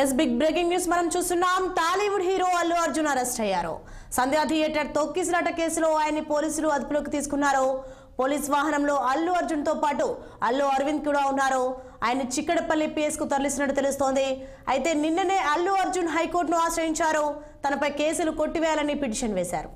Yes big breaking news మనం చూస్తున్నాం. Tollywood hero Allu Arjun arrest అయ్యారు. సంధ్యా థియేటర్ తొక్కిసలాట కేసులో ఆయన్ని పోలీసులు అదుపులోకి తీసుకున్నారు. పోలీస్ వాహనంలో అల్లు అర్జున్ తో పాటు అల్లు అరవింద్ కూడా ఉన్నారు. ఆయన చిక్కడపల్లి పిఎస్ కు తరలిస్తున్నట్టు తెలుస్తోంది. అయితే నిన్ననే అల్లు అర్జున్ హైకోర్టును ఆశ్రయించారు. తనపై కేసులు కొట్టివేయాలని పిటిషన్ వేశారు.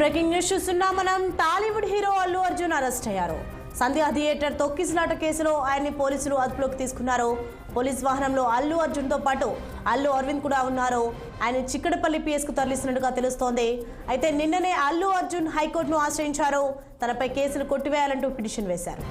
బ్రేకింగ్ న్యూస్ చూస్తున్నాం మనం. టాలీవుడ్ హీరో అల్లు అర్జున్ అరెస్ట్ అయ్యారు. సంధ్యా థియేటర్ తొక్కిసలాట కేసులో ఆయన్ని పోలీసులు అదుపులోకి తీసుకున్నారు. పోలీస్ వాహనంలో అల్లు అర్జున్ తో పాటు అల్లు అరవింద్ కూడా ఉన్నారు. ఆయన చిక్కడపల్లి పిఎస్ కు తరలిస్తున్నట్టుగా తెలుస్తోంది. అయితే నిన్ననే అల్లు అర్జున్ హైకోర్టును ఆశ్రయించారు. తనపై కేసులు కొట్టివేయాలంటూ పిటిషన్ వేశారు.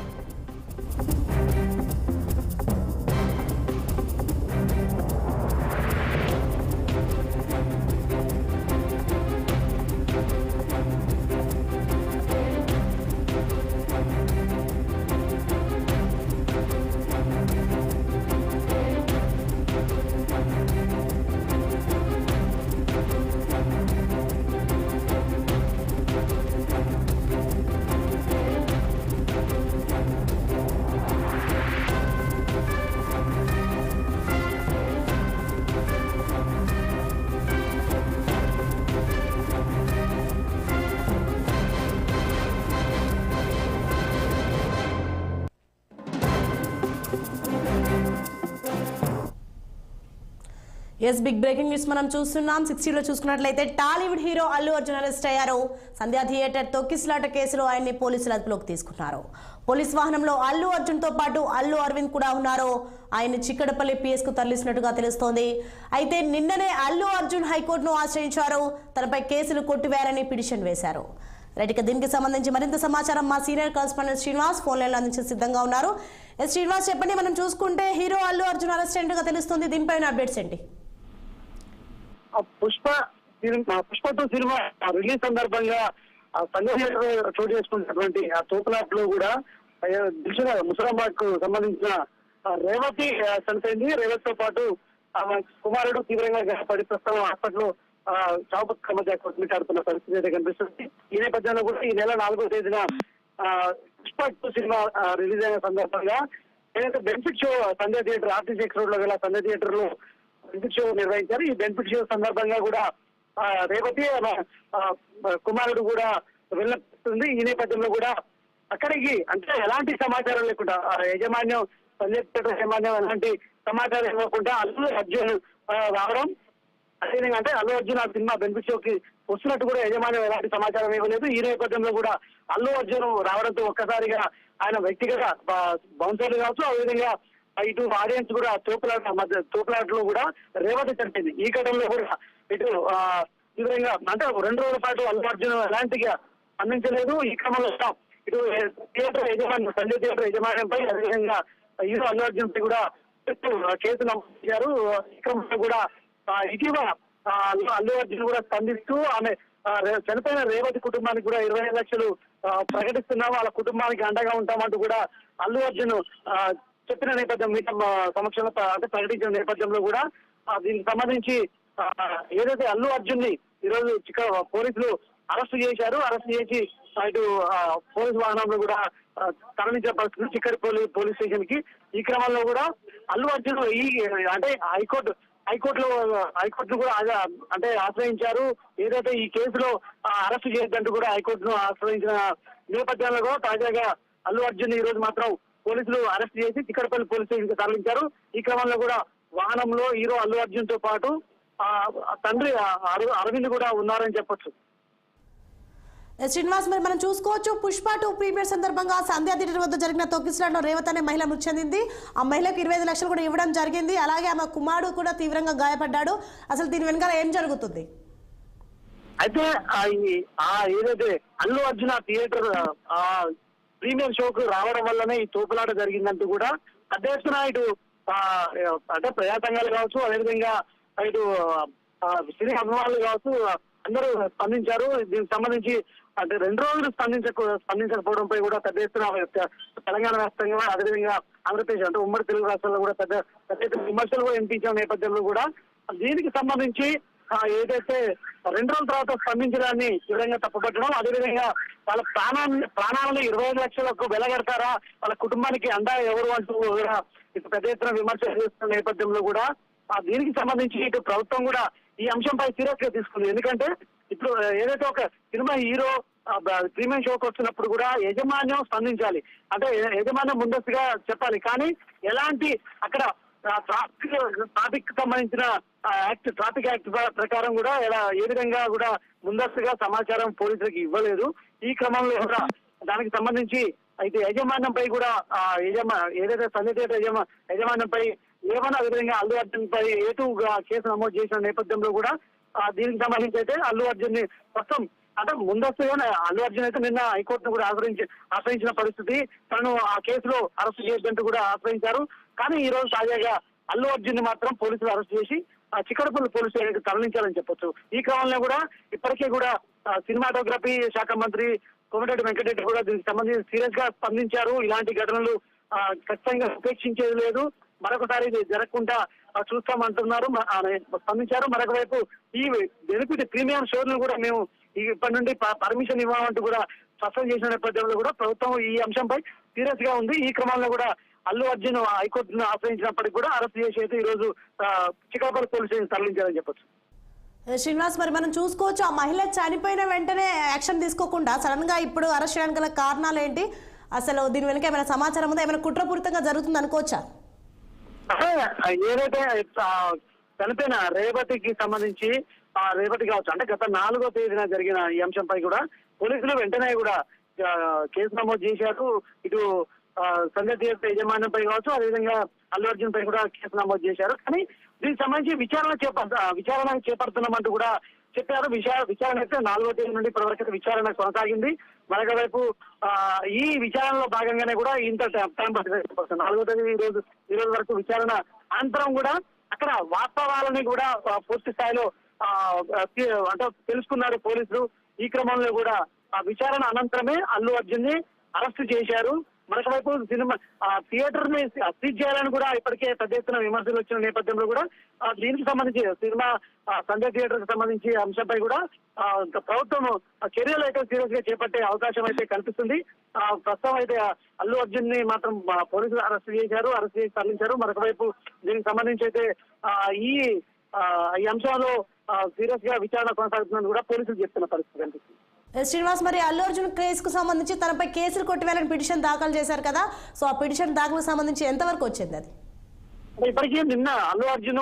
ఎస్ బిగ్ బ్రేకింగ్ న్యూస్ మనం చూస్తున్నాం. 60లో చూసుకున్నట్లయితే టాలీవుడ్ హీరో అల్లు అర్జున్ అరెస్ట్ అయ్యారు. సంధ్యా థియేటర్ తొక్కిసలాట కేసులో ఆయన్ని పోలీసులు అదుపులోకి తీసుకున్నారు. పోలీస్ వాహనంలో అల్లు అర్జున్ తో పాటు అల్లు అరవింద్ కూడా ఉన్నారు. ఆయన్ని చిక్కడపల్లి పిఎస్ కు తరలిస్తున్నట్టుగా తెలుస్తోంది. అయితే నిన్ననే అల్లు అర్జున్ హైకోర్టును ఆశ్రయించారు. తనపై కేసులు కొట్టివేయాలని పిటిషన్ వేశారు. రైట్, ఇక దీనికి సంబంధించి మరింత సమాచారం మా senior correspondent Srinivas phone line అందించే సిద్ధంగా ఉన్నారు. ఎస్ శ్రీనివాస్, చెప్పండి. మనం చూసుకుంటే హీరో అల్లు అర్జున్ అరెస్ట్ అయినట్టుగా తెలుస్తుంది. దీనిపైన అప్డేట్స్ ఏంటి? పుష్ప 2 సినిమా రిలీజ్ సందర్భంగా సంజయ్ చోటు చేసుకున్నటువంటి ఆ తోపులాట్ లో కూడా ముసలాబాద్ కు సంబంధించిన రేవతి చనిపోయింది. రేవతి తో పాటు కుమారుడు తీవ్రంగా గాయపడి ప్రస్తుతం హాస్పిటల్ చావుపక్క మధ్య కొట్టుమిట్టాడుతున్న పరిస్థితి అయితే కనిపిస్తుంది. ఈ నేపథ్యంలో కూడా ఈ నెల 4వ తేదీన పుష్ప 2 సినిమా రిలీజ్ అయిన సందర్భంగా ఏదైతే benefit show Sanjay theatre RTC X road లో గల సంజయ్ థియేటర్ లో బెనిఫిట్ షో నిర్వహించారు. ఈ బెనిఫిట్ షో సందర్భంగా కూడా రేవతి కుమారుడు కూడా వెళ్ళిస్తుంది. ఈ నేపథ్యంలో కూడా అక్కడికి అంటే ఎలాంటి సమాచారం లేకుండా యాజమాన్యం సంజయ్ థియేటర్ యాజమాన్యం ఎలాంటి సమాచారం ఇవ్వకుండా అల్లు అర్జున్ రావడం, అదేవిధంగా అంటే అల్లు అర్జున్ ఆ సినిమా బెనిఫిట్ షోకి వస్తున్నట్టు కూడా యాజమాన్యం ఎలాంటి సమాచారం ఇవ్వలేదు. ఈ నేపథ్యంలో కూడా అల్లు అర్జున్ రావడంతో ఒక్కసారిగా ఆయన వ్యక్తిగత బౌన్సర్లు కావచ్చు, అదేవిధంగా ఇటు ఆడియన్స్ కూడా తోపులాట లో కూడా రేవతి చనిపోయింది. ఈ ఘటనలో కూడా ఇటు తీవ్రంగా అంటే 2 రోజుల పాటు అల్లు అర్జున్ ఎలాంటిగా అందించలేదు. ఈ క్రమంలో ఇటు థియేటర్ యజమాని సంజయ్ థియేటర్ యజమాన్యంపై, అదేవిధంగా హీరో అల్లు అర్జున్ పై కూడా కేసు నమోదు చేశారు. ఈ క్రమంలో కూడా ఇటీవల అల్లు అర్జున్ కూడా స్పందిస్తూ ఆమె చనిపోయిన రేవతి కుటుంబానికి కూడా 25 లక్షలు ప్రకటిస్తున్నాం, వాళ్ళ కుటుంబానికి అండగా ఉంటామంటూ కూడా అల్లు అర్జున్ చెప్పిన నేపథ్యం మీడియా సమక్షంలో అంటే ప్రకటించిన నేపథ్యంలో కూడా దీనికి సంబంధించి ఏదైతే అల్లు అర్జున్ ని ఈరోజు పోలీసులు అరెస్ట్ చేశారు. అరెస్ట్ చేసి ఇటు పోలీస్ వాహనంలో కూడా తరలించే పరిస్థితి చిక్కడపల్లి పోలీస్ స్టేషన్ కి. ఈ క్రమంలో కూడా అల్లు అర్జున్ అంటే హైకోర్టును కూడా అంటే ఆశ్రయించారు. ఏదైతే ఈ కేసులో అరెస్ట్ చేయొద్దంటూ కూడా హైకోర్టును ఆశ్రయించిన నేపథ్యంలో కూడా తాజాగా అల్లు అర్జున్ ఈ రోజు మాత్రం పోలీసులు అరెస్ట్ చేసి చిక్కడపల్లి పోలీస్ స్టేషన్ కి తరలించారు. ఈ క్రమంలో కూడా వాహనంలో హీరో అల్లు అర్జున్ తో పాటు తండ్రి అరవింద్ కూడా ఉన్నారని చెప్పొచ్చు. శ్రీనివాస్, మరి మనం చూసుకోవచ్చు పుష్ప 2 ప్రీమియర్ సందర్భంగా సంధ్యా థియేటర్ వద్ద జరిగిన తొక్కిసలాటలో రేవతి అనే మహిళ మృతి చెందింది. ఆ మహిళకు 25 లక్షలు కూడా ఇవ్వడం జరిగింది. అలాగే ఆమె కుమారుడు కూడా తీవ్రంగా గాయపడ్డాడు. అసలు దీని వెనకాల ఏం జరుగుతుంది? అయితే ఏదైతే అల్లు అర్జున్ థియేటర్ ప్రీమియర్ షోకు రావడం వల్లనే ఈ తోపులాట జరిగిందంటూ కూడా పెద్ద ఎత్తున ఇటు అంటే ప్రజా సంఘాలు కావచ్చు, అదేవిధంగా ఇటు సినీ అభిమానులు కావచ్చు అందరూ స్పందించారు. దీనికి సంబంధించి అంటే 2 రోజులు స్పందించకపోవడంపై కూడా పెద్ద ఎత్తున తెలంగాణ వ్యాప్తంగా అదేవిధంగా ఆంధ్రప్రదేశ్ అంటే ఉమ్మడి తెలుగు రాష్ట్రాల్లో కూడా పెద్ద ఎత్తున విమర్శలు కూడా వినిపించిన నేపథ్యంలో కూడా దీనికి సంబంధించి ఏదైతే 2 రోజుల తర్వాత స్పందించడాన్ని తీవ్రంగా తప్పుపట్టడం, అదేవిధంగా వాళ్ళ ప్రాణాలను 25 లక్షలకు వెలగడతారా, వాళ్ళ కుటుంబానికి అండా ఎవరు అంటూ కూడా ఇటు పెద్ద ఎత్తున విమర్శలు చేస్తున్న నేపథ్యంలో కూడా దీనికి సంబంధించి ఇటు ప్రభుత్వం కూడా ఈ అంశంపై సీరియస్ గా తీసుకుంది. ఎందుకంటే ఇప్పుడు ఏదైతే ఒక సినిమా హీరో ప్రీమియం షోకి వచ్చినప్పుడు కూడా యాజమాన్యం స్పందించాలి, అంటే యాజమాన్యం ముందస్తుగా చెప్పాలి. కానీ ఎలాంటి అక్కడ ట్రాఫిక్ సంబంధించిన ట్రాఫిక్ యాక్ట్ ప్రకారం కూడా ఏ విధంగా కూడా ముందస్తుగా సమాచారం పోలీసులకు ఇవ్వలేదు. ఈ క్రమంలో కూడా దానికి సంబంధించి అయితే యాజమాన్యంపై కూడా ఏదైతే సంధ్య థియేటర్ యాజమాన్యంపై ఏమన్నా అదేవిధంగా అల్లు అర్జున్ పై ఏటుగా కేసు నమోదు చేసిన నేపథ్యంలో కూడా దీనికి సంబంధించి అయితే అల్లు అర్జున్ ని మొత్తం అంటే ముందస్తుగానే అల్లు అర్జున్ అయితే నిన్న హైకోర్టును కూడా ఆశ్రయించిన పరిస్థితి. తనను ఆ కేసులో అరెస్ట్ చేయొద్దంటూ కూడా ఆశ్రయించారు. కానీ ఈ రోజు తాజాగా అల్లు అర్జున్ ని మాత్రం పోలీసులు అరెస్ట్ చేసి చిక్కడపల్లి పోలీసు స్టేషన్కి తరలించాలని చెప్పొచ్చు. ఈ క్రమంలో కూడా ఇప్పటికే కూడా సినిమాటోగ్రఫీ శాఖ మంత్రి కోమటిరెడ్డి వెంకటరెడ్డి కూడా దీనికి సంబంధించి సీరియస్ గా స్పందించారు. ఇలాంటి ఘటనలు ఖచ్చితంగా ఉపేక్షించేది లేదు, మరొకసారి ఇది జరగకుండా చూస్తామంటున్నారు, స్పందించారు. మరొక వైపు ఈ బెనిఫిట్ ప్రీమియం షోలను కూడా మేము ఇప్పటి నుండి పర్మిషన్ ఇవ్వమంటూ కూడా స్పష్టం చేసిన నేపథ్యంలో కూడా ప్రభుత్వం ఈ అంశంపై సీరియస్ గా ఉంది. ఈ క్రమంలో కూడా అల్లు అర్జున్ హైకోర్టును ఆశ్రయించినప్పటికీ కూడా అరెస్ట్ చేసి అయితే ఈ రోజు చిక్కడపల్లి పోలీస్ స్టేషన్ తరలించారని చెప్పొచ్చు. శ్రీనివాస్, మరి మనం చూసుకోవచ్చు ఆ మహిళ చనిపోయిన వెంటనే యాక్షన్ తీసుకోకుండా సడన్ గా ఇప్పుడు అరెస్ట్ చేయడానికి గల కారణాలు ఏంటి? అసలు దీని వెనక ఏమైనా సమాచారం ఉందా? ఏమైనా కుట్రపూరితంగా జరుగుతుంది అనుకోవచ్చా? ఏదైతే చనిపోయిన రేవతికి సంబంధించి రేవతి కావచ్చు అంటే గత 4వ తేదీన జరిగిన ఈ అంశంపై కూడా పోలీసులు వెంటనే కూడా కేసు నమోదు చేశారు. ఇటు సంధ్య థియేటర్ యజమాన్యంపై కావచ్చు, అదేవిధంగా అల్లు అర్జున్ పై కూడా కేసు నమోదు చేశారు. కానీ దీనికి సంబంధించి విచారణ చేపడుతున్నామంటూ కూడా చెప్పారు. విచారణ అయితే 4వ తేదీ నుండి ఇప్పటివరకు విచారణ కొనసాగింది. మరొక వైపు ఈ విచారణలో భాగంగానే కూడా ఇంత టైం పడుతుంది. 4వ తేదీ ఈ రోజు వరకు విచారణ అనంతరం కూడా అక్కడ వాస్తవాలని కూడా పూర్తి స్థాయిలో అంటే తెలుసుకున్నారు పోలీసులు. ఈ క్రమంలో కూడా విచారణ అనంతరమే అల్లు అర్జున్ ని అరెస్ట్ చేశారు. మరొక వైపు సినిమా థియేటర్ ని సీజ్ చేయాలని కూడా ఇప్పటికే పెద్ద ఎత్తున విమర్శలు వచ్చిన నేపథ్యంలో కూడా దీనికి సంబంధించి సినిమా సంధ్య థియేటర్ కి సంబంధించి అంశంపై కూడా ప్రభుత్వం చర్యలు అయితే సీరియస్ గా చేపట్టే అవకాశం అయితే కనిపిస్తుంది. ప్రస్తుతం అయితే అల్లు అర్జున్ ని మాత్రం పోలీసులు అరెస్ట్ చేసి తరలించారు. మరొక వైపు దీనికి సంబంధించి అయితే ఈ అంశంలో సీరియస్ గా విచారణ కొనసాగుతుందని కూడా పోలీసులు చెప్తున్న పరిస్థితి కనిపిస్తుంది. శ్రీనివాస్, మరి అల్లు అర్జున్ కేసుకు సంబంధించి తనపై కేసులు కొట్టివేయాలని పిటిషన్ దాఖలు చేశారు కదా, సో ఆ పిటిషన్ దాఖలకు సంబంధించి ఎంతవరకు వచ్చింది? అది ఇప్పటికీ నిన్న అల్లు అర్జున్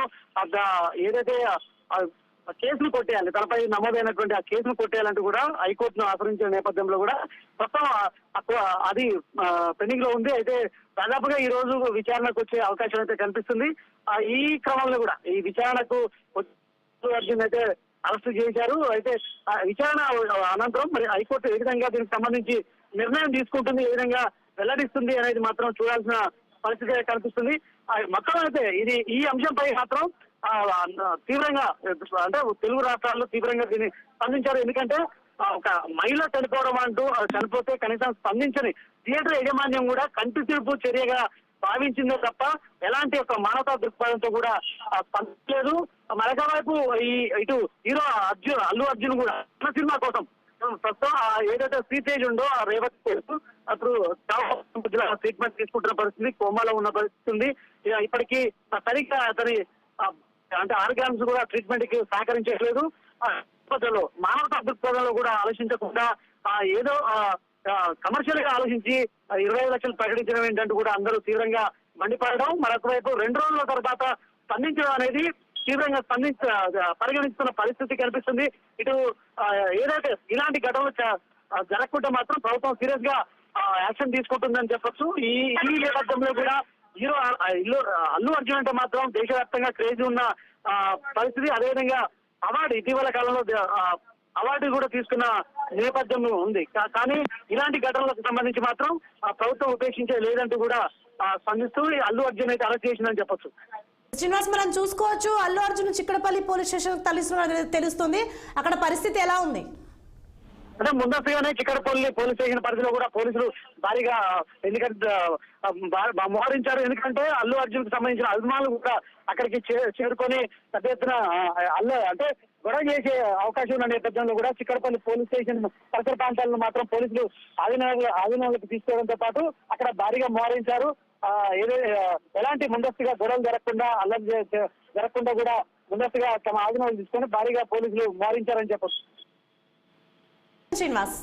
ఏదైతే కేసులు కొట్టేయాలి, తనపై నమోదైనటువంటి ఆ కేసులు కొట్టేయాలంటూ కూడా హైకోర్టును ఆశ్రయించిన నేపథ్యంలో కూడా మొత్తం అది పెండింగ్ లో ఉంది. అయితే దాదాపుగా ఈ రోజు విచారణకు వచ్చే అవకాశం అయితే కనిపిస్తుంది. ఈ క్రమంలో కూడా ఈ విచారణకు అల్లు అర్జున్ అయితే అరెస్ట్ చేశారు. అయితే విచారణ అనంతరం మరి హైకోర్టు ఏ విధంగా దీనికి సంబంధించి నిర్ణయం తీసుకుంటుంది, ఏ విధంగా వెల్లడిస్తుంది అనేది మాత్రం చూడాల్సిన పరిస్థితి కనిపిస్తుంది. మొత్తం అయితే ఈ అంశంపై మాత్రం తీవ్రంగా అంటే తెలుగు రాష్ట్రాల్లో తీవ్రంగా దీన్ని స్పందించారు. ఎందుకంటే ఒక మహిళ చనిపోతే కనీసం స్పందించని థియేటర్ యాజమాన్యం కూడా కంటి తీర్పు చర్యగా భావించిందే తప్ప ఎలాంటి ఒక మానవతా దృక్పథంతో కూడా స్పందించలేదు. మరొక వైపు ఇటు హీరో అల్లు అర్జున్ కూడా తన సినిమా కోసం ప్రస్తుతం ఏదైతే శ్రీతేజ్ ఉందో ఆ రేవతి అప్పుడు ట్రీట్మెంట్ తీసుకుంటున్న పరిస్థితి, కోమాలో ఉన్న పరిస్థితి ఉంది. ఇప్పటికీ సరిగ్గా అతని అంటే ఆర్గాన్స్ కూడా ట్రీట్మెంట్ కి సహకరించట్లేదు. మానవతా దృక్పథంలో కూడా ఆలోచించకుండా ఏదో కమర్షియల్ గా ఆలోచించి 25 లక్షలు ప్రకటించడం ఏంటంటూ కూడా అందరూ తీవ్రంగా మండిపడడం, మరొక వైపు 2 రోజుల తర్వాత స్పందించడం అనేది తీవ్రంగా పరిగణిస్తున్న పరిస్థితి కనిపిస్తుంది. ఇటు ఏదైతే ఇలాంటి ఘటనలు జరగకుండా మాత్రం ప్రభుత్వం సీరియస్ గా యాక్షన్ తీసుకుంటుందని చెప్పొచ్చు. ఈ నేపథ్యంలో కూడా హీరో అల్లు అర్జున్ అంటే మాత్రం దేశవ్యాప్తంగా క్రేజ్ ఉన్న పరిస్థితి. అదేవిధంగా అవార్డు ఇటీవల కాలంలో అవార్డు కూడా తీసుకున్న నేపథ్యం ఉంది. కానీ ఇలాంటి ఘటనలకు సంబంధించి మాత్రం ప్రభుత్వం ఉపేక్షించే లేదంటూ కూడా స్పందిస్తూ అల్లు అర్జున్ అయితే అరెస్ట్ చేసిందని చెప్పొచ్చు. శ్రీనివాస్, మనం చూసుకోవచ్చు అల్లు అర్జున్ చిక్కడపల్లి పోలీస్ స్టేషన్ తరలిస్తున్నది తెలుస్తుంది. అక్కడ పరిస్థితి ఎలా ఉంది? అంటే ముందస్తుగానే చిక్కడపల్లి పోలీస్ స్టేషన్ పరిధిలో కూడా పోలీసులు భారీగా మోహరించారు. ఎందుకంటే అల్లు అర్జున్ కు సంబంధించిన అభిమానులు కూడా అక్కడికి చేరుకొని పెద్ద ఎత్తున అంటే గొడవ చేసే అవకాశం ఉన్న నేపథ్యంలో కూడా చిక్కడపల్లి పోలీస్ స్టేషన్ పరిసర ప్రాంతాలను మాత్రం పోలీసులు ఆధీనంలోకి తీసుకోవడంతో పాటు అక్కడ భారీగా మోహరించారు. ఎలాంటి ముందస్తుగా గొడవలు జరగకుండా అల్లరి జరగకుండా కూడా ముందస్తుగా తమ ఆధీనంలో తీసుకొని భారీగా పోలీసులు మోహరించారని చెప్పొచ్చు. శ్రీనివాస్,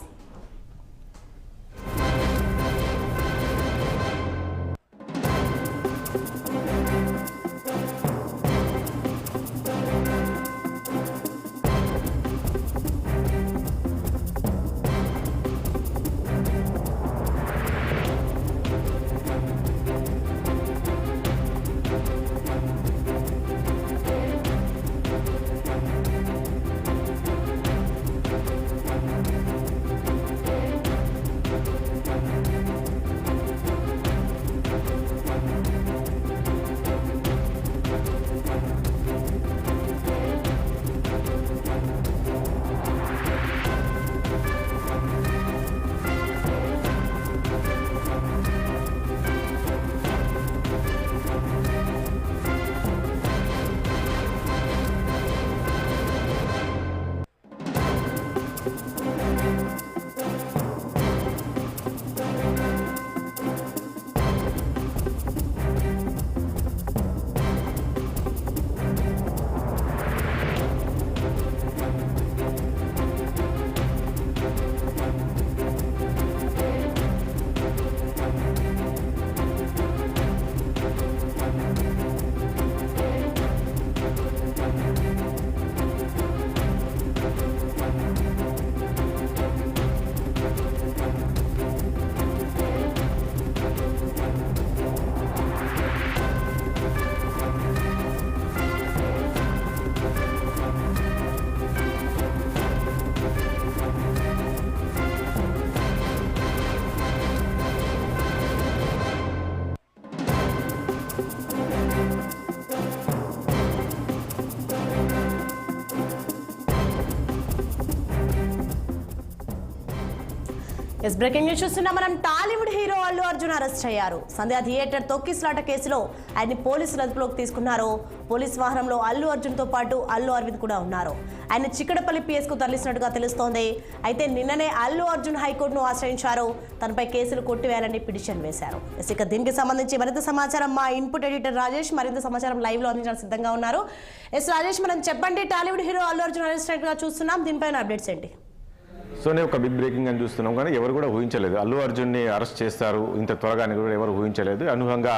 బ్రేకింగ్ న్యూస్ చూస్తున్నా మనం. టాలీవుడ్ హీరో అల్లు అర్జున్ అరెస్ట్ అయ్యారు. సంధ్యా థియేటర్ తొక్కిసలాట కేసులో ఆయన్ని పోలీసులు అదుపులోకి తీసుకున్నారు. పోలీస్ వాహనంలో అల్లు అర్జున్ తో పాటు అల్లు అరవింద్ కూడా ఉన్నారు. ఆయన చిక్కడపల్లి పిఎస్ కు తరలిస్తున్నట్టుగా తెలుస్తోంది. అయితే నిన్ననే అల్లు అర్జున్ హైకోర్టును ఆశ్రయించారు. తనపై కేసులు కొట్టివేయాలని పిటిషన్ వేశారు. ఇక దీనికి సంబంధించి మరింత సమాచారం మా ఇన్పుట్ ఎడిటర్ రాజేష్ మరింత సమాచారం లైవ్ లో అందించడానికి సిద్ధంగా ఉన్నారు. రాజేష్, మనం చెప్పండి, టాలీవుడ్ హీరో అల్లు అర్జున్ అరెస్ట్ అయినట్టుగా చూస్తున్నాం. దీనిపైన అప్డేట్స్ ఏంటి? సోనే ఒక బిగ్ బ్రేకింగ్ అని చూస్తున్నాం, కానీ ఎవరు కూడా ఊహించలేదు అల్లు అర్జున్ని అరెస్ట్ చేస్తారు ఇంత త్వరగానే కూడా ఎవరు ఊహించలేదు. అనుభవంగా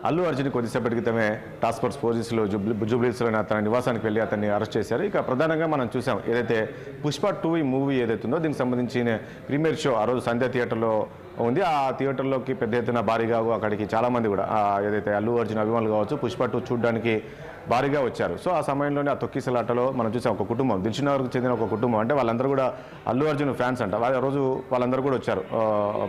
అల్లు అర్జున్ కొద్దిసేపటి క్రితమే టాస్క్ ఫోర్స్ పోలీసులు జూబ్లీహిల్స్లో తన నివాసానికి వెళ్ళి అతన్ని అరెస్ట్ చేశారు. ఇక ప్రధానంగా మనం చూసాం ఏదైతే పుష్ప 2 మూవీ ఏదైతే ఉందో దీనికి సంబంధించిన ప్రీమియర్ షో ఆ రోజు సంధ్యా థియేటర్లో ఉంది. ఆ థియేటర్లోకి పెద్ద ఎత్తున భారీగా అక్కడికి చాలామంది కూడా ఏదైతే అల్లు అర్జున్ అభిమానులు కావచ్చు పుష్ప 2 చూడడానికి భారీగా వచ్చారు. సో ఆ సమయంలోనే ఆ తొక్కిసలాటలో మనం చూసాం ఒక కుటుంబం, దిల్షుఖ్నగర్కు చెందిన ఒక కుటుంబం, అంటే వాళ్ళందరూ కూడా అల్లు అర్జున్ ఫ్యాన్స్ అంట. ఆ రోజు వాళ్ళందరూ కూడా వచ్చారు,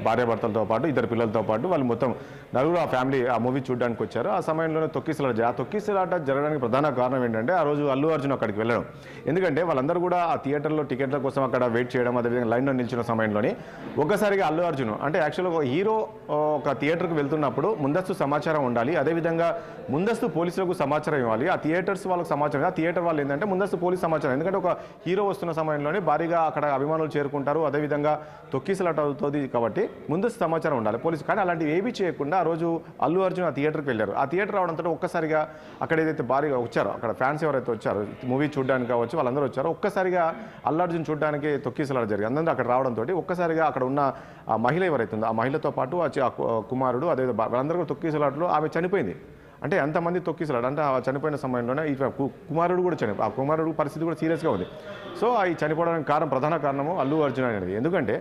భార్యాభర్తలతో పాటు 2 పిల్లలతో పాటు వాళ్ళు మొత్తం నలుగురు ఆ ఫ్యామిలీ ఆ మూవీ చూడడానికి వచ్చారు. ఆ సమయంలోనే తొక్కిసలాట జరగడానికి ప్రధాన కారణం ఏంటంటే ఆ రోజు అల్లు అర్జున్ అక్కడికి వెళ్ళడం. ఎందుకంటే వాళ్ళందరూ కూడా ఆ థియేటర్లో టికెట్ల కోసం అక్కడ వెయిట్ చేయడం, అదేవిధంగా లైన్లో నిలిచిన సమయంలోనే ఒక్కసారిగా అల్లు అర్జున్ అంటే యాక్చువల్గా హీరో ఒక థియేటర్కి వెళ్తున్నప్పుడు ముందస్తు సమాచారం ఉండాలి, అదేవిధంగా ముందస్తు పోలీసులకు సమాచారం ఇవ్వాలి. ఆ థియేటర్స్ వాళ్ళకి సమాచారం, ఆ థియేటర్ వాళ్ళు ఏంటంటే ముందస్తు పోలీస్ సమాచారం. ఎందుకంటే ఒక హీరో వస్తున్న సమయంలోనే భారీగా అక్కడ అభిమానులు చేరుకుంటారు, అదేవిధంగా తొక్కిసలాట అవుతుంది కాబట్టి ముందస్తు సమాచారం ఉండాలి పోలీసు. కానీ అలాంటివి ఏమీ చేయకుండా ఆ రోజు అల్లు అర్జున్ ఆ థియేటర్కి వెళ్ళారు. ఆ థియేటర్ రావడంతో ఒక్కసారిగా అక్కడ ఏదైతే భారీగా వచ్చారో అక్కడ ఫ్యాన్స్ ఎవరైతే వచ్చారో మూవీ చూడడానికి కావచ్చు వాళ్ళందరూ వచ్చారో ఒక్కసారిగా అల్లు అర్జున్ చూడడానికి తొక్కిసలాట జరిగింది. అందరూ అక్కడ రావడంతో ఒక్కసారిగా అక్కడ ఉన్న ఆ మహిళ ఎవరైతే ఉందో ఆ మహిళతో పాటు ఆ కుమారుడు అదే వాళ్ళందరూ తొక్కిసలాటలో ఆమె చనిపోయింది. అంటే ఎంతమంది తొక్కిసలాడు అంటే ఆ చనిపోయిన సమయంలోనే ఈ కుమారుడు కూడా ఆ కుమారుడు పరిస్థితి కూడా సీరియస్గా ఉంది. సో ఈ చనిపోవడానికి ప్రధాన కారణము అల్లు అర్జున్ అనేది. ఎందుకంటే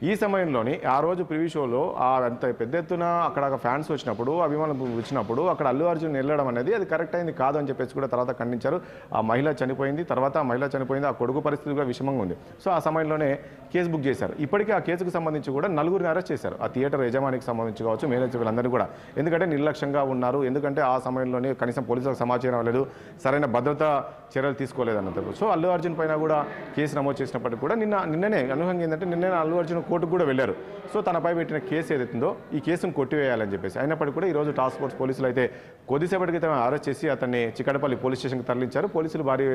ఈ సమయంలోని ఆ రోజు ప్రివ్యూ షోలో అంత పెద్ద ఎత్తున అక్కడ ఫ్యాన్స్ వచ్చినప్పుడు, అభిమానులు వచ్చినప్పుడు అక్కడ అల్లు అర్జున్ వెళ్ళడం అనేది అది కరెక్ట్ అయింది కాదు అని చెప్పేసి కూడా తర్వాత ఖండించారు. ఆ మహిళ చనిపోయింది, తర్వాత ఆ మహిళ చనిపోయింది, ఆ కొడుకు పరిస్థితి కూడా విషమంగా ఉంది. సో ఆ సమయంలోనే కేసు బుక్ చేశారు. ఇప్పటికీ ఆ కేసుకు సంబంధించి కూడా 4గురిని అరెస్ట్ చేశారు. ఆ థియేటర్ యజమానికి సంబంధించి కావచ్చు, మేనేజర్ వీళ్ళందరూ కూడా. ఎందుకంటే నిర్లక్ష్యంగా ఉన్నారు, ఎందుకంటే ఆ సమయంలోనే కనీసం పోలీసులకు సమాచారం లేదు, సరైన భద్రతా చర్యలు తీసుకోలేదన్నట్టు. సో అల్లు అర్జున్ పైన కూడా కేసు నమోదు చేసినప్పటికీ కూడా నిన్ననే అనుభవంగా ఏంటంటే నిన్నే అల్లు అర్జున్ కోర్టుకు కూడా వెళ్ళారు. సో తనపై పెట్టిన కేసు ఏదైతుందో ఈ కేసును కొట్టివేయాలని చెప్పేసి. అయినప్పటికీ కూడా ఈరోజు టాస్క్ ఫోర్స్ పోలీసులు అయితే కొద్దిసేపటి క్రితం అరెస్ట్ చేసి అతన్ని చిక్కడపల్లి పోలీస్ స్టేషన్కి తరలించారు. పోలీసులు భారీ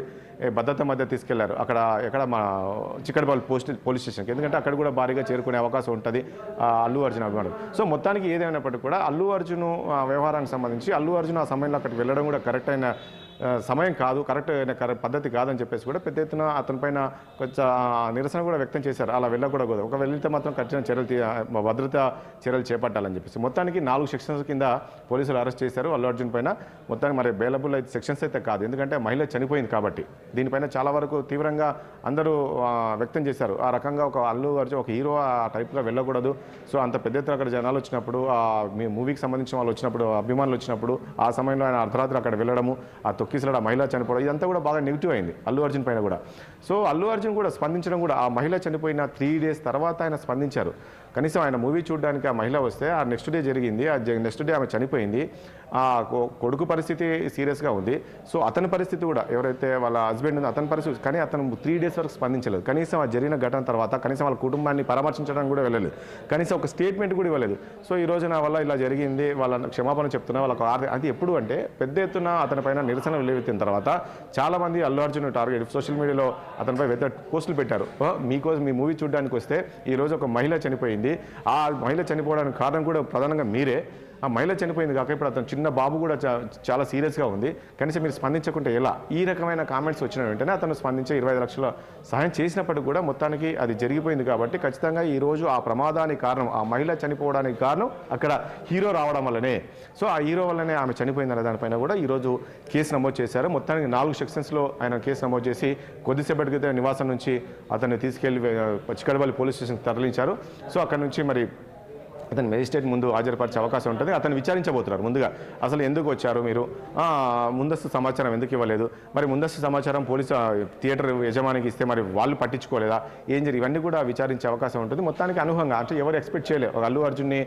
భద్రత మధ్య తీసుకెళ్లారు ఎక్కడ మా చిక్కడపల్లి పోలీస్ స్టేషన్కి. ఎందుకంటే అక్కడ కూడా భారీగా చేరుకునే అవకాశం ఉంటుంది అల్లు అర్జున్ అభిమానులు. సో మొత్తానికి ఏదేమైనప్పటికీ కూడా అల్లు అర్జున్ వ్యవహారానికి సంబంధించి అల్లు అర్జున్ ఆ సమయంలో అక్కడికి వెళ్ళడం కూడా కరెక్ట్ అయిన సమయం కాదు, కరెక్ట్ పద్ధతి కాదని చెప్పేసి కూడా పెద్ద ఎత్తున అతనిపైన కొంచెం నిరసన కూడా వ్యక్తం చేశారు. అలా వెళ్ళకూడదు, ఒక వెళ్తే మాత్రం కఠిన చర్యలు భద్రతా చర్యలు చేపట్టాలని చెప్పేసి. మొత్తానికి 4 సెక్షన్స్ కింద పోలీసులు అరెస్ట్ చేశారు అల్లు అర్జున్ పైన. మొత్తానికి మరి బెయిలబుల్ అయితే సెక్షన్స్ అయితే కాదు, ఎందుకంటే మహిళ చనిపోయింది కాబట్టి. దీనిపైన చాలా వరకు తీవ్రంగా అందరూ వ్యక్తం చేశారు. ఆ రకంగా ఒక అల్లు అర్జున్ ఒక హీరో ఆ టైప్గా వెళ్ళకూడదు. సో అంత పెద్ద ఎత్తున అక్కడ జనాలు వచ్చినప్పుడు, మీ మూవీకి సంబంధించిన వాళ్ళు వచ్చినప్పుడు, అభిమానులు వచ్చినప్పుడు ఆ సమయంలో ఆయన అర్ధరాత్రి అక్కడ వెళ్ళడము, ఆ తొక్కిసలాడ మహిళ చనిపోవడం, ఇదంతా కూడా బాగా నెగిటివ్ అయింది అల్లు అర్జున్ పైన కూడా. సో అల్లు అర్జున్ కూడా స్పందించడం కూడా ఆ మహిళ చనిపోయిన 3 days తర్వాత ఆయన స్పందించారు. కనీసం ఆయన మూవీ చూడడానికి ఆ మహిళ వస్తే ఆ నెక్స్ట్ డే జరిగింది, ఆ నెక్స్ట్ డే ఆమె చనిపోయింది. ఆ కొడుకు పరిస్థితి సీరియస్గా ఉంది. సో అతని పరిస్థితి కూడా ఎవరైతే వాళ్ళ హస్బెండ్ ఉందో అతని పరిస్థితి, కానీ అతను 3 days వరకు స్పందించలేదు. కనీసం ఆ జరిగిన ఘటన తర్వాత కనీసం వాళ్ళ కుటుంబాన్ని పరామర్శించడానికి కూడా వెళ్ళలేదు, కనీసం ఒక స్టేట్మెంట్ కూడా ఇవ్వలేదు. సో ఈ రోజు నా వల్ల ఇలా జరిగింది, వాళ్ళ క్షమాపణ చెప్తున్నా, వాళ్ళకు అది ఎప్పుడు అంటే పెద్ద ఎత్తున అతని పైన నిరసన వెలువెత్తిన తర్వాత చాలామంది అల్లు అర్జున్ టార్గెట్ సోషల్ మీడియాలో అతనిపై పోస్టులు పెట్టారు. మీకోసం మీ మూవీ చూడడానికి వస్తే ఈరోజు ఒక మహిళ చనిపోయింది, ఆ మహిళ చనిపోవడానికి కారణం కూడా ప్రధానంగా మీరే. ఆ మహిళ చనిపోయింది కాక ఇప్పుడు అతను చిన్న బాబు కూడా చాలా సీరియస్గా ఉంది, కనీసం మీరు స్పందించకుంటే ఎలా? ఈ రకమైన కామెంట్స్ వచ్చిన వెంటనే అతను స్పందించే 25 లక్షల సహాయం చేసినప్పటికీ కూడా మొత్తానికి అది జరిగిపోయింది. కాబట్టి ఖచ్చితంగా ఈరోజు ఆ ప్రమాదానికి కారణం, ఆ మహిళ చనిపోవడానికి కారణం అక్కడ హీరో రావడం వల్లనే. సో ఆ హీరో వల్లనే ఆమె చనిపోయిందనే దానిపైన కూడా ఈరోజు కేసు నమోదు చేశారు. మొత్తానికి 4 సెక్షన్స్లో ఆయన కేసు నమోదు చేసి కొద్దిసేపటి క్రితం నివాసం నుంచి అతన్ని తీసుకెళ్లి చిక్కడపల్లి పోలీస్ స్టేషన్కి తరలించారు. సో అక్కడ నుంచి మరి అతను మేజిస్ట్రేట్ ముందు హాజరుపరిచే అవకాశం ఉంటుంది. అతను విచారించబోతున్నారు ముందుగా, అసలు ఎందుకు వచ్చారు మీరు, ముందస్తు సమాచారం ఎందుకు ఇవ్వలేదు, మరి ముందస్తు సమాచారం పోలీసు థియేటర్ యజమానికి ఇస్తే మరి వాళ్ళు పట్టించుకోలేదా, ఏం జరిగి, ఇవన్నీ కూడా విచారించే అవకాశం ఉంటుంది. మొత్తానికి అనుభవంగా అంటే ఎవరు ఎక్స్పెక్ట్ చేయలేదు అల్లు అర్జున్ని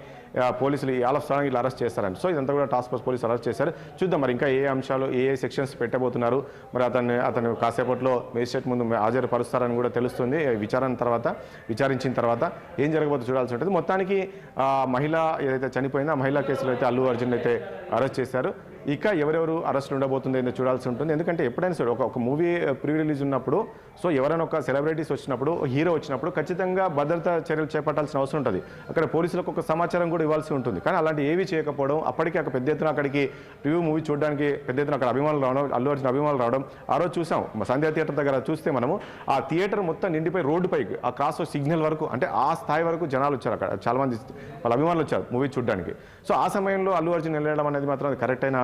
పోలీసులు ఆల్ ఆఫ్ సడన్ ఇట్లా అరెస్ట్ చేస్తారని. సో ఇదంతా కూడా టాస్క్ ఫోర్స్ పోలీసులు అరెస్ట్ చేశారు. చూద్దాం మరి ఇంకా ఏ అంశాలు, ఏ సెక్షన్స్ పెట్టబోతున్నారు, మరి అతను కాసేపట్లో మేజిస్ట్రేట్ ముందు హాజరుపరుస్తారని కూడా తెలుస్తుంది. విచారించిన తర్వాత ఏం జరగబోతుందో చూడాల్సి ఉంటుంది. మొత్తానికి మహిళ ఏదైతే చనిపోయిందో ఆ మహిళా కేసులో అయితే అల్లు అర్జున్ అయితే అరెస్ట్ చేశారు. ఇక ఎవరెవరు అరెస్టులు ఉండబోతుందో ఏందో చూడాల్సి ఉంటుంది. ఎందుకంటే ఎప్పుడైనా సరే ఒక మూవీ ప్రీ రిలీజ్ ఉన్నప్పుడు, సో ఎవరైనా ఒక సెలబ్రిటీస్ వచ్చినప్పుడు, హీరో వచ్చినప్పుడు ఖచ్చితంగా భద్రతా చర్యలు చేపట్టాల్సిన అవసరం ఉంటుంది. అక్కడ పోలీసులకు ఒక సమాచారం కూడా ఇవ్వాల్సి ఉంటుంది. కానీ అలాంటి ఏవి చేయకపోవడం, అప్పటికి అక్కడ పెద్ద ఎత్తున అక్కడికి రివ్యూ మూవీ చూడడానికి పెద్ద ఎత్తున అక్కడ అభిమానులు రావడం, అల్లు అర్జున్ అభిమానులు రావడం ఆ రోజు చూసాం. సంధ్యా థియేటర్ దగ్గర చూస్తే మనము ఆ థియేటర్ మొత్తం నిండిపోయి రోడ్డుపైకి ఆ క్రాస్ సిగ్నల్ వరకు, అంటే ఆ స్థాయి వరకు జనాలు వచ్చారు. అక్కడ చాలామంది వాళ్ళ అభిమానులు వచ్చారు మూవీ చూడడానికి. సో ఆ సమయంలో అల్లు అర్జున్ వెళ్ళడం అనేది మాత్రం అది కరెక్ట్ అయిన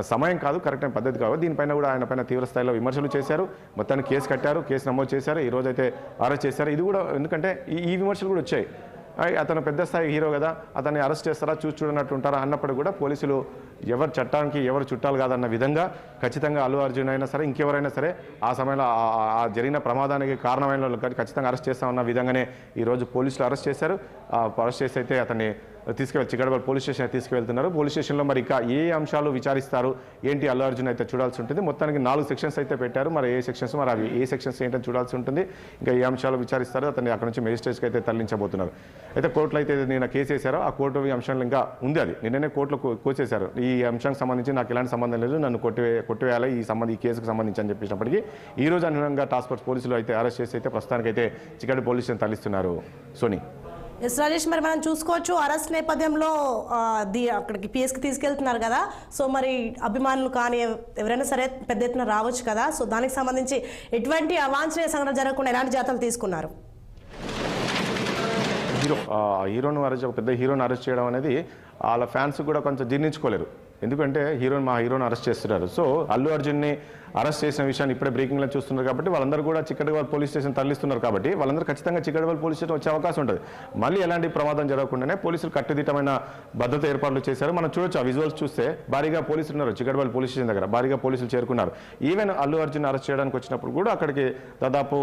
సమయం కాదు, కరెక్ట్ అయిన పద్ధతి కాదు. దీనిపైన కూడా ఆయన పైన తీవ్ర స్థాయిలో విమర్శలు చేశారు. మొత్తాన్ని కేసు కట్టారు, కేసు నమోదు చేశారు, ఈ రోజైతే అరెస్ట్ చేశారు. ఇది కూడా ఎందుకంటే ఈ విమర్శలు కూడా వచ్చాయి. అతను పెద్ద స్థాయి హీరో కదా, అతన్ని అరెస్ట్ చేస్తారా, చూడనట్టు ఉంటారా అన్నప్పుడు కూడా పోలీసులు ఎవరు చట్టానికి ఎవరు చుట్టాలు కాదన్న విధంగా ఖచ్చితంగా అల్లు అర్జున్ అయినా సరే ఇంకెవరైనా సరే ఆ సమయంలో ఆ జరిగిన ప్రమాదానికి కారణమైన వాళ్ళు ఖచ్చితంగా అరెస్ట్ చేస్తామన్న విధంగానే ఈరోజు పోలీసులు అరెస్ట్ చేశారు. అరెస్ట్ చేసి అయితే అతన్ని తీసుకెళ్ళి చిక్కడపల్లి పోలీస్ స్టేషన్ తీసుకువెళ్తున్నారు. పోలీస్ స్టేషన్లో మరి ఇక ఏ అంశాలు విచారిస్తారు ఏంటి అల్లు అర్జున్ అయితే చూడాల్సి ఉంటుంది. మొత్తానికి 4 సెక్షన్స్ అయితే పెట్టారు. మరి ఏ సెక్షన్స్, మరి అవి ఏ సెక్షన్స్ ఏంటని చూడాల్సి ఉంటుంది. ఇంకా ఏ అంశాలు విచారిస్తారో అతన్ని అక్కడ నుంచి మేజిస్ట్రేట్స్కి అయితే తరలించబోతున్నారు. అయితే కోర్టులో అయితే నేను కేసు వేశారో ఆ కోర్టు అంశాలు ఇంకా ఉంది, అది నిన్ననే కోర్టులో కోసేశారు. ఈ అంశానికి సంబంధించి నాకు ఎలాంటి సంబంధం లేదు, నన్ను కొట్టివేయాలి ఈ కేసుకు సంబంధించి అని చెప్పినప్పటికీ ఈ రోజు అనుగుణంగా టాస్క్ ఫోర్స్ పోలీసులు అయితే అరెస్ట్ చేసి అయితే ప్రస్తుతానికైతే చిక్కడపల్లి పోలీస్ స్టేషన్ తరలిస్తున్నారు. సోని. ఎస్ రాజేష్, మరి మనం చూసుకోవచ్చు అరెస్ట్ నేపథ్యంలో అక్కడికి పిఎస్కి తీసుకెళ్తున్నారు కదా. సో మరి అభిమానులు కానీ ఎవరైనా సరే పెద్ద ఎత్తున రావచ్చు కదా. సో దానికి సంబంధించి ఎటువంటి అవాంఛనీయ సంఘటన జరగకుండా ఎలాంటి జాగ్రత్తలు తీసుకున్నారు? హీరోను అరెస్ట్, పెద్ద హీరోను అరెస్ట్ చేయడం అనేది వాళ్ళ ఫ్యాన్స్ కూడా కొంచెం జీర్ణించుకోలేరు. ఎందుకంటే మా హీరోని అరెస్ట్ చేస్తున్నారు. సో అల్లు అర్జున్ని అరెస్ట్ చేసిన విషయాన్ని ఇప్పుడే బ్రేకింగ్లో చూస్తున్నారు కాబట్టి వాళ్ళందరూ కూడా చిక్కడగల్ పోలీస్ స్టేషన్ తరలిస్తున్నారు కాబట్టి వాళ్ళందరూ ఖచ్చితంగా చిక్కడగల్ పోలీస్ స్టేషన్ వచ్చే అవకాశం ఉంటుంది. మళ్ళీ ఎలాంటి ప్రమాదం జరగకుండానే పోలీసులు కట్టుదిట్టమైన భద్రత ఏర్పాట్లు చేశారు. మనం చూడొచ్చు, ఆ విజువల్స్ చూస్తే భారీగా పోలీసులు ఉన్నారు చిక్కడగల్ పోలీస్ స్టేషన్ దగ్గర, భారీగా పోలీసులు చేరుకున్నారు. ఈవెన్ అల్లు అర్జున్ అరెస్ట్ చేయడానికి వచ్చినప్పుడు కూడా అక్కడికి దాదాపు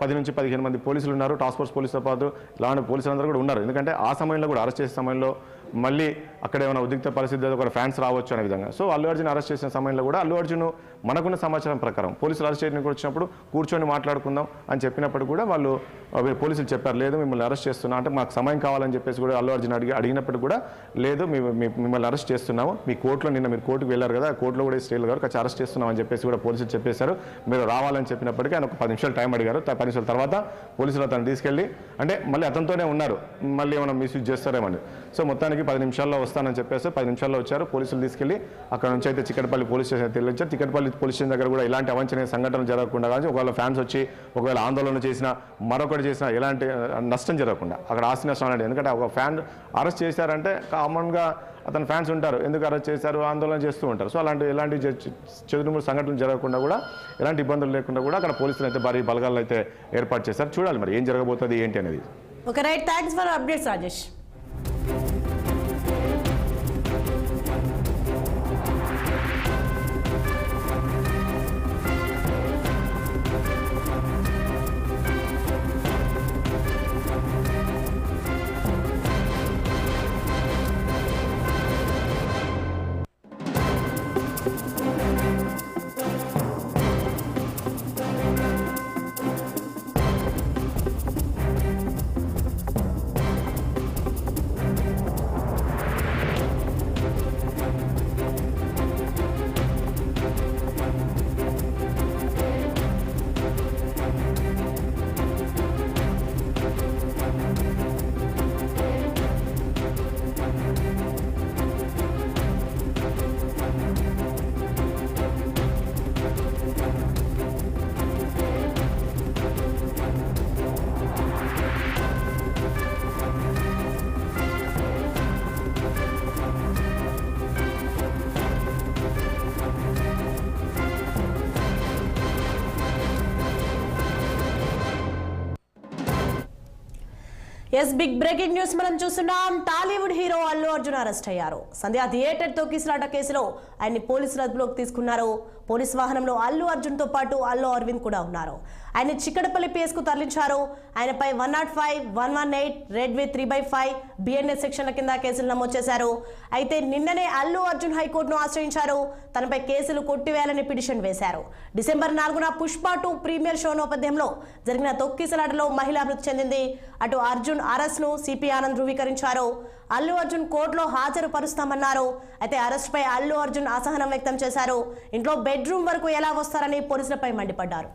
10 నుంచి 15 మంది పోలీసులు ఉన్నారు. టాస్క్ ఫోర్స్ పోలీసులతో పాటు ఇలాంటి పోలీసులందరూ కూడా ఉన్నారు. ఎందుకంటే ఆ సమయంలో కూడా అరెస్ట్ చేసే సమయంలో మళ్ళీ అక్కడ ఏమైనా ఉద్రిక్త పరిస్థితి ఒక ఫ్యాన్స్ రావచ్చు అనే విధంగా. సో అల్లు అర్జున్ అరెస్ట్ చేసిన సమయంలో కూడా అల్లు అర్జున్ మనకున్న సమాచారం ప్రకారం పోలీసులు అరెస్ట్ చేయడానికి వచ్చినప్పుడు కూర్చొని మాట్లాడుకుందాం అని చెప్పినప్పుడు కూడా వాళ్ళు పోలీసులు చెప్పారు, లేదు మిమ్మల్ని అరెస్ట్ చేస్తున్నా అంటే మాకు సమయం కావాలని చెప్పేసి కూడా అల్లు అర్జున్ అడిగినప్పుడు కూడా లేదు మిమ్మల్ని అరెస్ట్ చేస్తున్నాము, మీ కోర్టులో నిన్న మీరు కోర్టుకు వెళ్ళారు కదా, కోర్టులో కూడా స్టేల్ గారు ఖచ్చితంగా అరెస్ట్ చేస్తున్నాం అని చెప్పేసి కూడా పోలీసులు చెప్పేశారు. మీరు రావాలని చెప్పినప్పటికీ ఆయన ఒక 10 నిమిషాలు టైం అడిగారు. 10 నిమిషాల తర్వాత పోలీసులు అతను తీసుకెళ్ళి అంటే మళ్ళీ అతనితోనే ఉన్నారు, మళ్ళీ ఏమైనా మిస్యూజ్ చేస్తారేమని. సో మొత్తానికి 10 నిమిషాల్లో వస్తానని చెప్పేసి 10 నిమిషాల్లో వచ్చారు. పోలీసులు తీసుకెళ్లి అక్కడ నుంచి అయితే చిక్కడపల్లి పోలీస్ స్టేషన్ తెలియచారు. చిక్కడపల్లి పోలీస్ స్టేషన్ దగ్గర కూడా ఇలాంటి అవాంఛనీయ సంఘటనలు జరగకుండా కానీ ఒకవేళ ఫ్యాన్స్ వచ్చి ఒకవేళ ఆందోళన చేసినా మరొకటి చేసినా ఎలాంటి నష్టం జరగకుండా అక్కడ ఆస్తి నష్టం అనేది. ఎందుకంటే ఒక ఫ్యాన్ అరెస్ట్ చేశారంటే కామన్గా అతను ఫ్యాన్స్ ఉంటారు, ఎందుకు అరెస్ట్ చేశారు ఆందోళన చేస్తూ ఉంటారు. సో ఎలాంటి చెదురుముడు సంఘటనలు జరగకుండా కూడా ఎలాంటి ఇబ్బందులు లేకుండా కూడా అక్కడ పోలీసులు అయితే భారీ బలగాలను అయితే ఏర్పాటు చేశారు. చూడాలి మరి ఏం జరగబోతుంది ఏంటి అనేది. Okay right, thanks for updates Rajesh. Yes big breaking news మనం చూస్తున్నాం. Tollywood hero Allu Arjun arrest అయ్యారు. సంధ్యా థియేటర్ తొక్కిసలాట కేసులో ఆయన్ని పోలీసులు అదుపులోకి తీసుకున్నారు. పోలీస్ వాహనంలో అల్లు అర్జున్ తో పాటు అల్లు అరవింద్ కూడా ఉన్నారు. ఆయన చిక్కడపల్లి పిఎస్ కు తరలించారు. ఆయనపై 105, 118, రెడ్ విత్ 3/5 బిఎన్ఎస్ సెక్షన్ల కింద కేసులు నమోదు చేశారు. అయితే నిన్ననే అల్లు అర్జున్ హైకోర్టును ఆశ్రయించారు. తనపై కేసులు కొట్టివేయాలని పిటిషన్ వేశారు. డిసెంబర్ 4న పుష్ప 2 ప్రీమియర్ షో నేపథ్యంలో జరిగిన తొక్కిసలాటలో మహిళ మృతి చెందింది. అటు అర్జున్ అరెస్ట్ ను సిపి ఆనంద్ ధృవీకరించారు. అల్లు అర్జున్ కోర్టులో హాజరు పరుస్తామన్నారు. అయితే అరెస్ట్ పై అల్లు అర్జున్ అసహనం వ్యక్తం చేశారు. ఇంట్లో బెడ్రూమ్ వరకు ఎలా వస్తారని పోలీసులపై మండిపడ్డారు.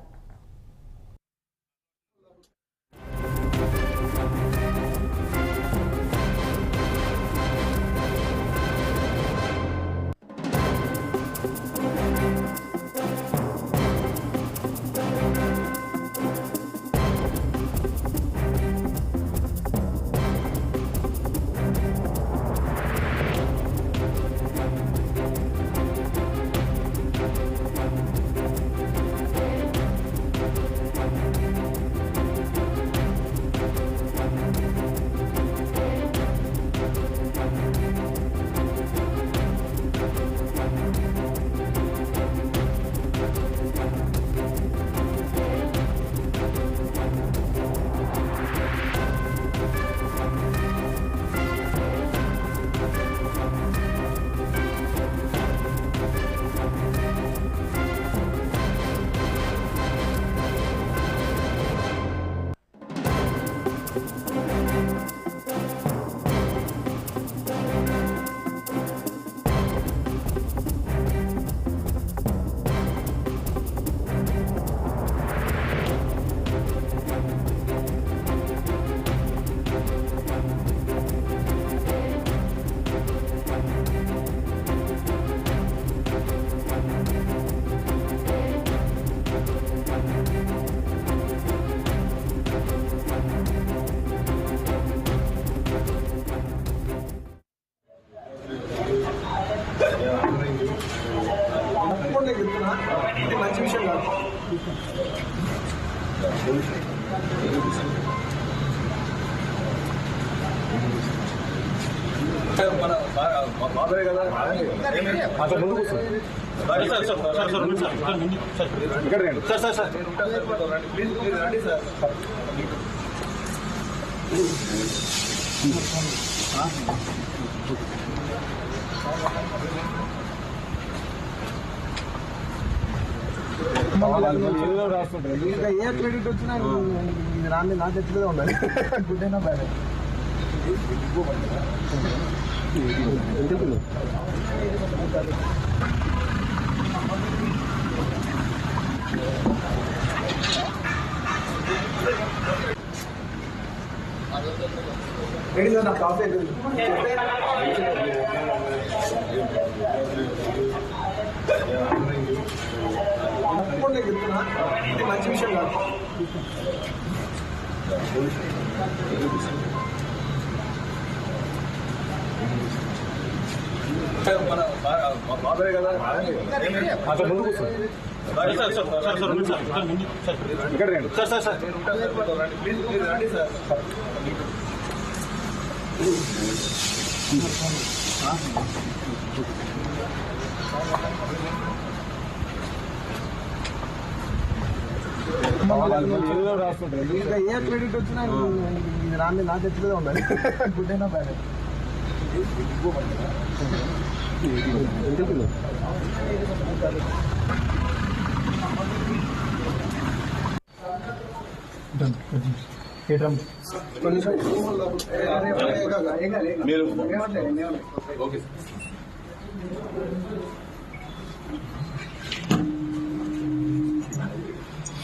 రాస్తుంటారు ఇంకా ఏ క్రెడిట్ వచ్చినా రాని నా తెచ్చుదే ఉండాలి గుడ్ అయినా బ్యాడ్ రెడీ సార్ నా కాఫీ చెప్తున్నా ఇది మంచి విషయం కాదు బాబాయ్ కదా ముందు ఇక్కడ రండి సార్ ప్లీజ్ రండి సార్ రాస్తుంటారు ఇంకా ఏ క్రెడిట్ వచ్చినా రాని నా తెచ్చుదే ఉండాలి గుడ్ అయినా బ్యాడ్ మీరు ఓకే